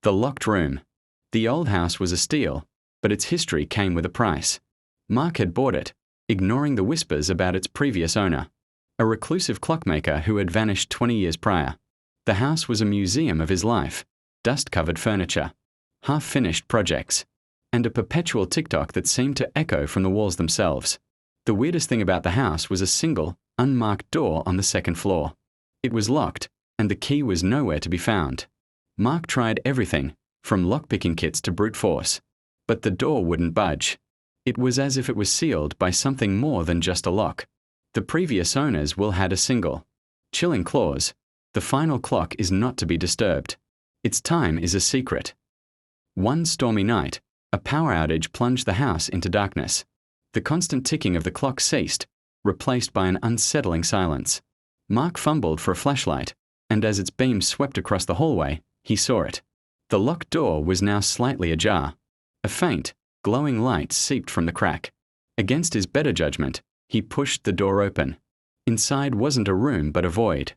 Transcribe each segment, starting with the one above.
The locked room. The old house was a steal, but its history came with a price. Mark had bought it, ignoring the whispers about its previous owner, a reclusive clockmaker who had vanished 20 years prior. The house was a museum of his life, dust-covered furniture, half-finished projects, and a perpetual tick-tock that seemed to echo from the walls themselves. The weirdest thing about the house was a single, unmarked door on the second floor. It was locked, and the key was nowhere to be found. Mark tried everything, from lockpicking kits to brute force, but the door wouldn't budge. It was as if it was sealed by something more than just a lock. The previous owners will had a single, chilling clause: the final clock is not to be disturbed. Its time is a secret. One stormy night, a power outage plunged the house into darkness. The constant ticking of the clock ceased, replaced by an unsettling silence. Mark fumbled for a flashlight, and as its beam swept across the hallway, he saw it. The locked door was now slightly ajar. A faint, glowing light seeped from the crack. Against his better judgment, he pushed the door open. Inside wasn't a room but a void.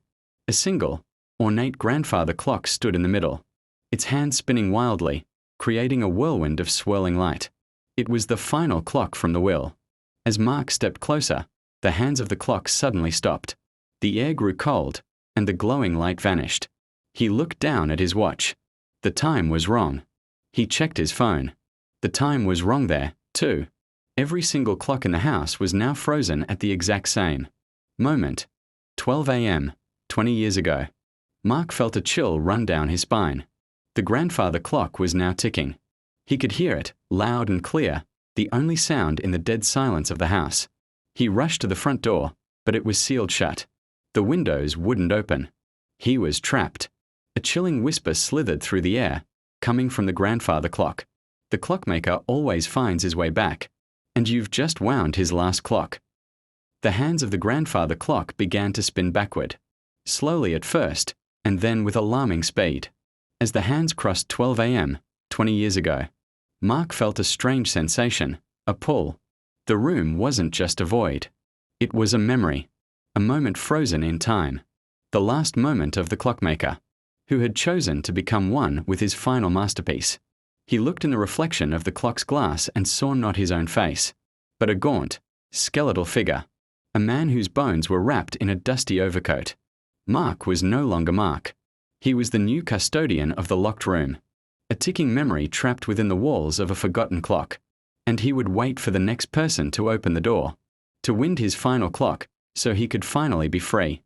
A single, ornate grandfather clock stood in the middle, its hands spinning wildly, creating a whirlwind of swirling light. It was the final clock from the will. As Mark stepped closer, the hands of the clock suddenly stopped. The air grew cold, and the glowing light vanished. He looked down at his watch. The time was wrong. He checked his phone. The time was wrong there, too. Every single clock in the house was now frozen at the exact same moment. 12 a.m., 20 years ago. Mark felt a chill run down his spine. The grandfather clock was now ticking. He could hear it, loud and clear, the only sound in the dead silence of the house. He rushed to the front door, but it was sealed shut. The windows wouldn't open. He was trapped. A chilling whisper slithered through the air, coming from the grandfather clock. The clockmaker always finds his way back, and you've just wound his last clock. The hands of the grandfather clock began to spin backward, slowly at first, and then with alarming speed. As the hands crossed 12 a.m., 20 years ago, Mark felt a strange sensation, a pull. The room wasn't just a void. It was a memory, a moment frozen in time, the last moment of the clockmaker, who had chosen to become one with his final masterpiece. He looked in the reflection of the clock's glass and saw not his own face, but a gaunt, skeletal figure, a man whose bones were wrapped in a dusty overcoat. Mark was no longer Mark. He was the new custodian of the locked room, a ticking memory trapped within the walls of a forgotten clock. And he would wait for the next person to open the door, to wind his final clock, so he could finally be free.